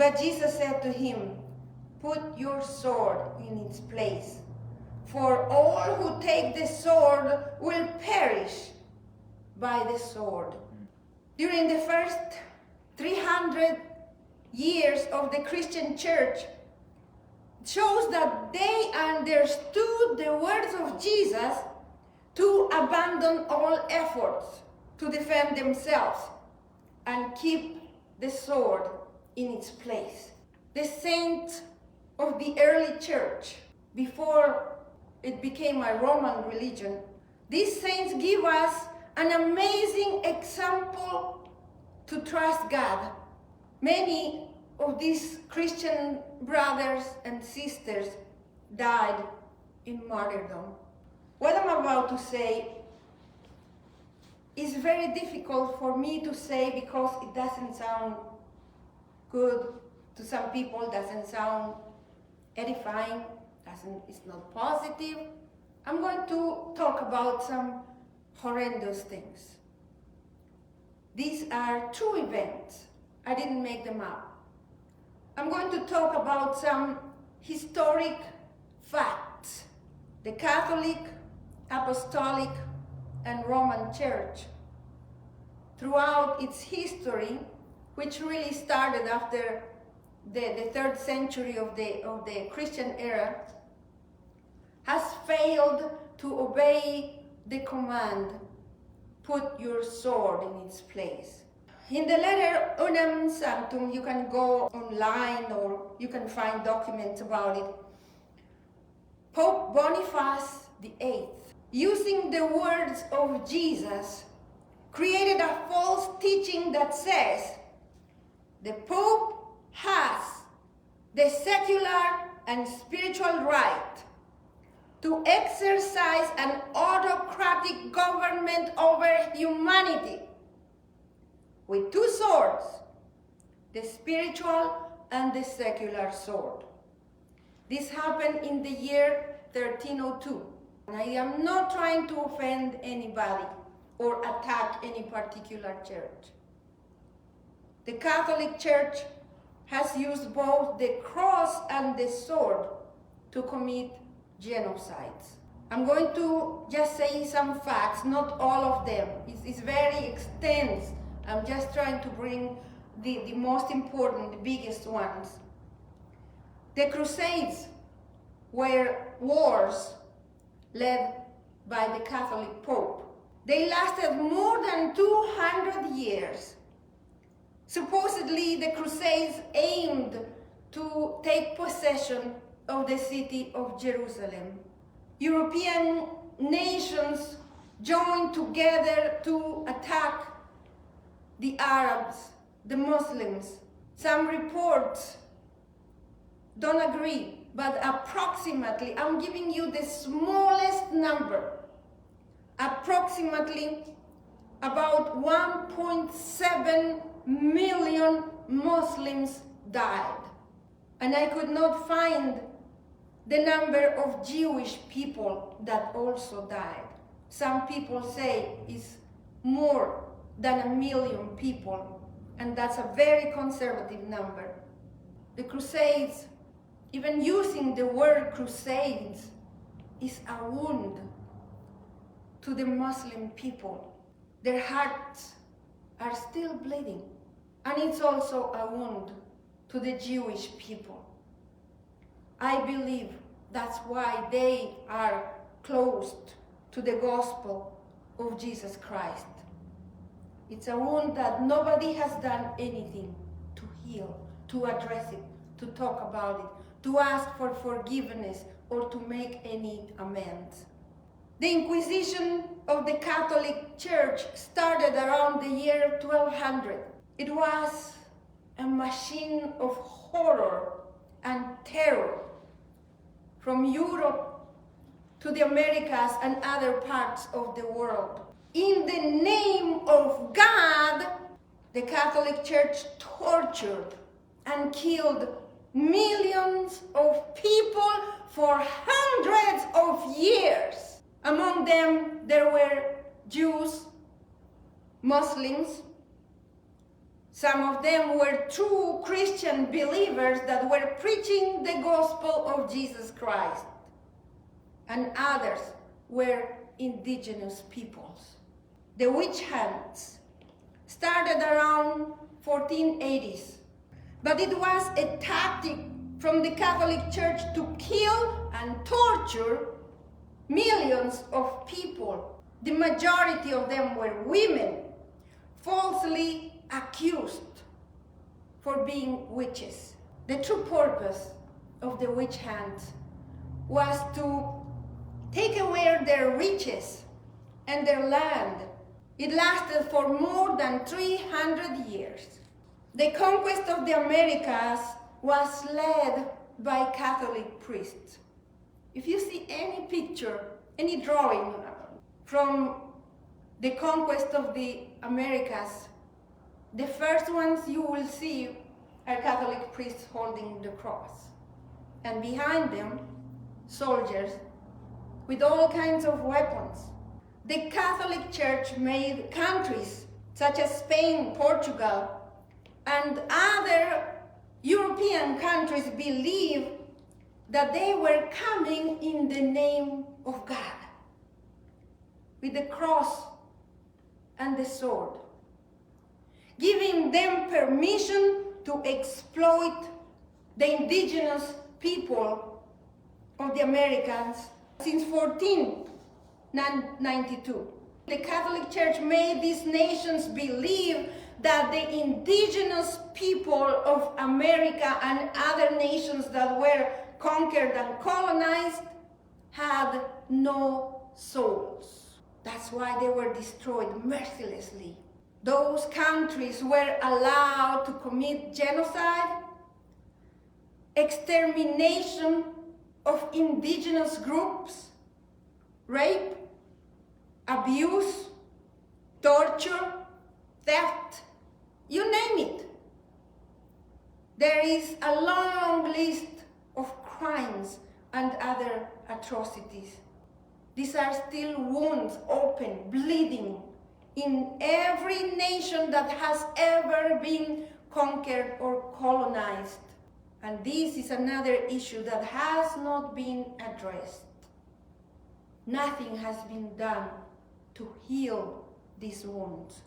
But Jesus said to him, "Put your sword in its place, for all who take the sword will perish by the sword." During the first 300 years of the Christian church, shows that they understood the words of Jesus to abandon all efforts to defend themselves and keep the sword in its place. The saints of the early church, before it became a Roman religion, these saints give us an amazing example to trust God. Many of these Christian brothers and sisters died in martyrdom. What I'm about to say is very difficult for me to say because it doesn't sound good to some people, doesn't sound edifying, it's not positive. I'm going to talk about some horrendous things. These are true events. I didn't make them up. I'm going to talk about some historic facts. The Catholic, Apostolic, and Roman Church, throughout its history, which really started after the 3rd century of the Christian era, has failed to obey the command, "Put your sword in its place." In the letter Unam Sanctum, you can go online or you can find documents about it. Pope Boniface VIII, using the words of Jesus, created a false teaching that says the Pope has the secular and spiritual right to exercise an autocratic government over humanity with two swords, the spiritual and the secular sword. This happened in the year 1302. And I am not trying to offend anybody or attack any particular church. The Catholic Church has used both the cross and the sword to commit genocides. I'm going to just say some facts, not all of them. It's very extensive. I'm just trying to bring the most important, the biggest ones. The crusades were wars led by the Catholic Pope. They lasted more than 200 years. Supposedly, the crusades aimed to take possession of the city of Jerusalem. European nations joined together to attack the Arabs, the Muslims. Some reports don't agree, but approximately, I'm giving you the smallest number, approximately about 1.7 million Muslims died. And I could not find the number of Jewish people that also died. Some people say it's more than 1 million people, and that's a very conservative number. The Crusades, even using the word crusades, is a wound to the Muslim people. Their hearts are still bleeding, and it's also a wound to the Jewish people. I believe that's why they are closed to the gospel of Jesus Christ. It's a wound that nobody has done anything to heal, to address it, to talk about it, to ask for forgiveness, or to make any amends. The Inquisition of the Catholic Church started around the year 1200. It was a machine of horror and terror from Europe to the Americas and other parts of the world. In the name of God, the Catholic Church tortured and killed millions of people for hundreds of years. Among them, there were Jews, Muslims, Some of them were true Christian believers that were preaching the gospel of Jesus Christ, and others were indigenous peoples. The witch hunts started around 1480s, but it was a tactic from the Catholic Church to kill and torture millions of people. The majority of them were women, falsely accused for being witches. The true purpose of the witch hunt was to take away their riches and their land. It lasted for more than 300 years. The conquest of the Americas was led by Catholic priests. If you see any picture, any drawing from the conquest of the Americas, the first ones you will see are Catholic priests holding the cross. And behind them, soldiers with all kinds of weapons. The Catholic Church made countries such as Spain, Portugal, and other European countries believe that they were coming in the name of God, with the cross and the sword, giving them permission to exploit the indigenous people of the Americans since 1492. The Catholic Church made these nations believe that the indigenous people of America and other nations that were conquered and colonized had no souls. That's why they were destroyed mercilessly. Those countries were allowed to commit genocide, extermination of indigenous groups, rape, abuse, torture, theft, you name it. There is a long list of crimes and other atrocities. These are still wounds open, bleeding, in every nation that has ever been conquered or colonized. And this is another issue that has not been addressed. Nothing has been done to heal these wounds.